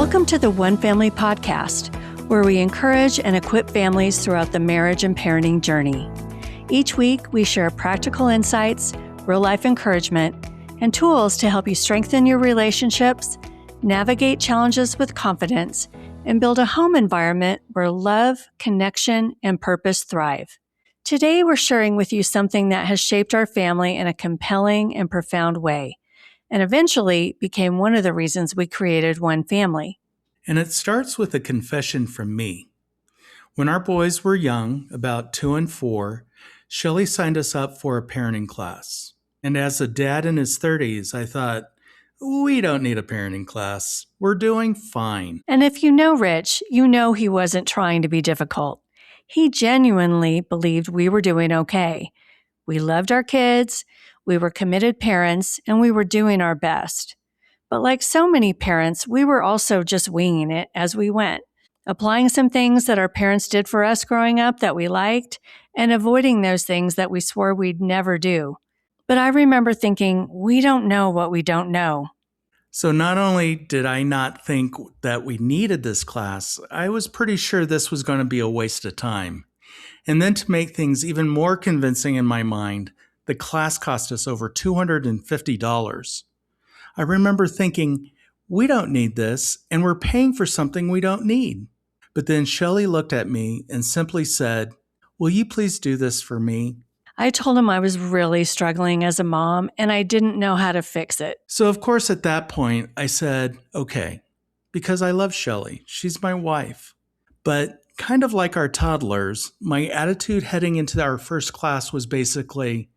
Welcome to the OneFamily podcast, where we encourage and equip families throughout the marriage and parenting journey. Each week, we share practical insights, real-life encouragement, and tools to help you strengthen your relationships, navigate challenges with confidence, and build a home environment where love, connection, and purpose thrive. Today, we're sharing with you something that has shaped our family in a compelling and profound way, and eventually became one of the reasons we created OneFamily. And it starts with a confession from me. When our boys were young, about 2 and 4, Shelley signed us up for a parenting class. And as a dad in his 30s, I thought, we don't need a parenting class. We're doing fine. And if you know Rich, you know he wasn't trying to be difficult. He genuinely believed we were doing okay. We loved our kids, we were committed parents, and we were doing our best. But like so many parents, we were also just winging it as we went, applying some things that our parents did for us growing up that we liked, and avoiding those things that we swore we'd never do. But I remember thinking, we don't know what we don't know. So not only did I not think that we needed this class, I was pretty sure this was going to be a waste of time. And then to make things even more convincing in my mind, the class cost us over $250. I remember thinking, we don't need this, and we're paying for something we don't need. But then Shelley looked at me and simply said, will you please do this for me? I told him I was really struggling as a mom, and I didn't know how to fix it. So of course at that point, I said, okay, because I love Shelley. She's my wife. But kind of like our toddlers, my attitude heading into our first class was basically,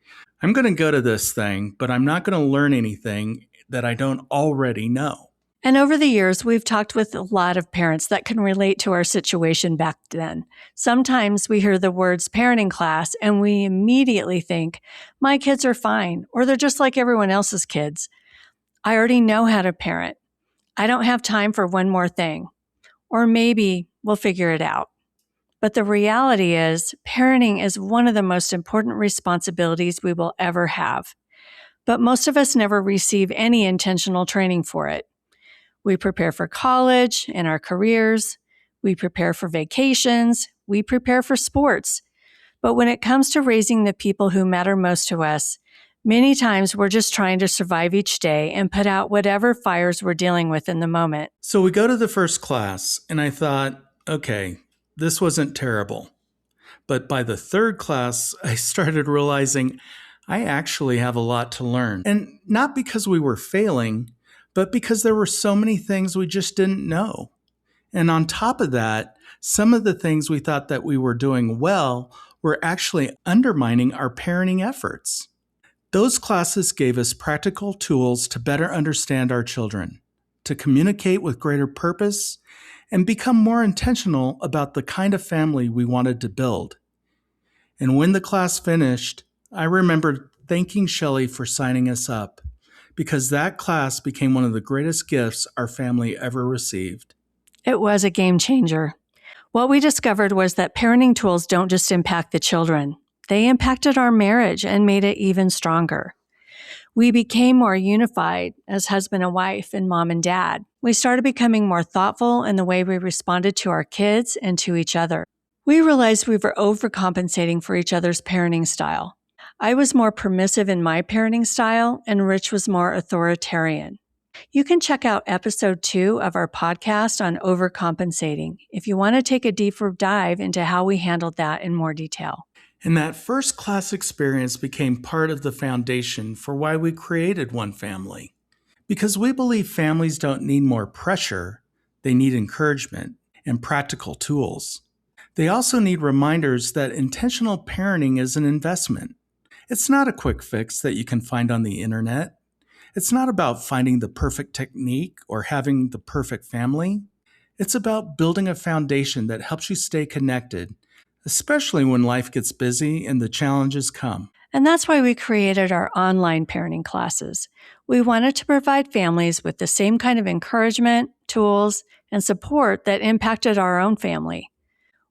I'm going to go to this thing, but I'm not going to learn anything that I don't already know. And over the years, we've talked with a lot of parents that can relate to our situation back then. Sometimes we hear the words parenting class and we immediately think, my kids are fine, or they're just like everyone else's kids. I already know how to parent. I don't have time for one more thing. Or maybe we'll figure it out. But the reality is, parenting is one of the most important responsibilities we will ever have. But most of us never receive any intentional training for it. We prepare for college and our careers. We prepare for vacations. We prepare for sports. But when it comes to raising the people who matter most to us, many times we're just trying to survive each day and put out whatever fires we're dealing with in the moment. So we go to the first class, and I thought, okay, this wasn't terrible. But by the third class, I started realizing I actually have a lot to learn. And not because we were failing, but because there were so many things we just didn't know. And on top of that, some of the things we thought that we were doing well were actually undermining our parenting efforts. Those classes gave us practical tools to better understand our children, to communicate with greater purpose, and become more intentional about the kind of family we wanted to build. And when the class finished, I remember thanking Shelley for signing us up, because that class became one of the greatest gifts our family ever received. It was a game changer. What we discovered was that parenting tools don't just impact the children. They impacted our marriage and made it even stronger. We became more unified as husband and wife and mom and dad. We started becoming more thoughtful in the way we responded to our kids and to each other. We realized we were overcompensating for each other's parenting style. I was more permissive in my parenting style, and Rich was more authoritarian. You can check out episode 2 of our podcast on overcompensating if you want to take a deeper dive into how we handled that in more detail. And that first class experience became part of the foundation for why we created OneFamily. Because we believe families don't need more pressure, they need encouragement and practical tools. They also need reminders that intentional parenting is an investment. It's not a quick fix that you can find on the internet. It's not about finding the perfect technique or having the perfect family. It's about building a foundation that helps you stay connected, especially when life gets busy and the challenges come. And that's why we created our online parenting classes. We wanted to provide families with the same kind of encouragement, tools, and support that impacted our own family.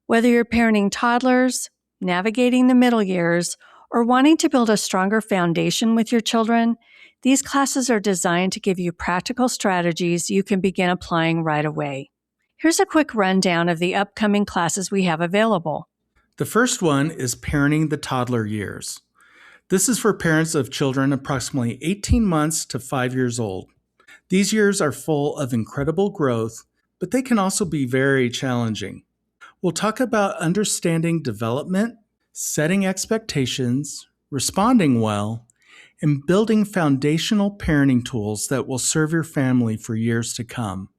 Whether you're parenting toddlers, navigating the middle years, or wanting to build a stronger foundation with your children, These classes are designed to give you practical strategies you can begin applying right away. Here's a quick rundown of the upcoming classes we have available. The first one is Parenting the Toddler Years. This is for parents of children approximately 18 months to 5 years old. These years are full of incredible growth, but they can also be very challenging. We'll talk about understanding development, setting expectations, responding well, and building foundational parenting tools that will serve your family for years to come.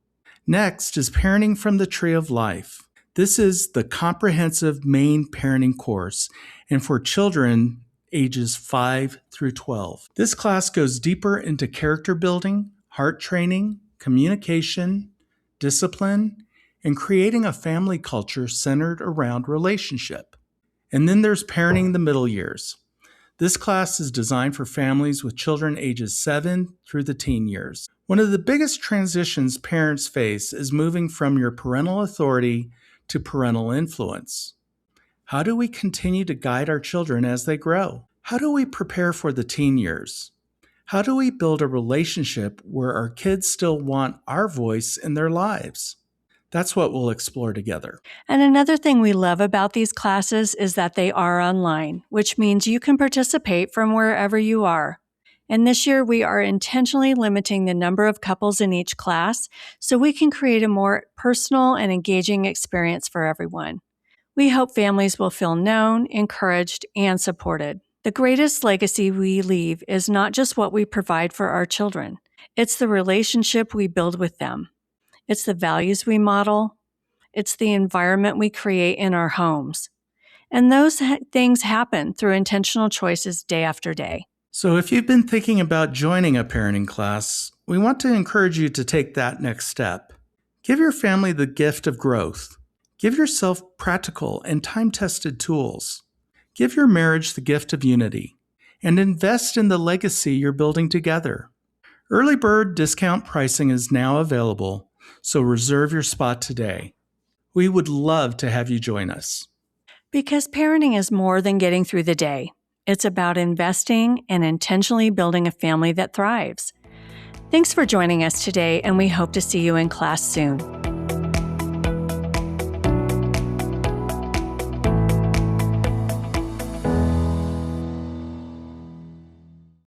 Next is Parenting from the Tree of Life. This is the comprehensive main parenting course and for children ages 5 through 12. This class goes deeper into character building, heart training, communication, discipline, and creating a family culture centered around relationship. And then there's Parenting the Middle Years. This class is designed for families with children ages 7 through the teen years. One of the biggest transitions parents face is moving from your parental authority to parental influence. How do we continue to guide our children as they grow? How do we prepare for the teen years? How do we build a relationship where our kids still want our voice in their lives? That's what we'll explore together. And another thing we love about these classes is that they are online, which means you can participate from wherever you are. And this year, we are intentionally limiting the number of couples in each class so we can create a more personal and engaging experience for everyone. We hope families will feel known, encouraged, and supported. The greatest legacy we leave is not just what we provide for our children. It's the relationship we build with them. It's the values we model. It's the environment we create in our homes. And those things happen through intentional choices day after day. So if you've been thinking about joining a parenting class, we want to encourage you to take that next step. Give your family the gift of growth. Give yourself practical and time-tested tools. Give your marriage the gift of unity. And invest in the legacy you're building together. Early bird discount pricing is now available, so reserve your spot today. We would love to have you join us. Because parenting is more than getting through the day. It's about investing and intentionally building a family that thrives. Thanks for joining us today, and we hope to see you in class soon.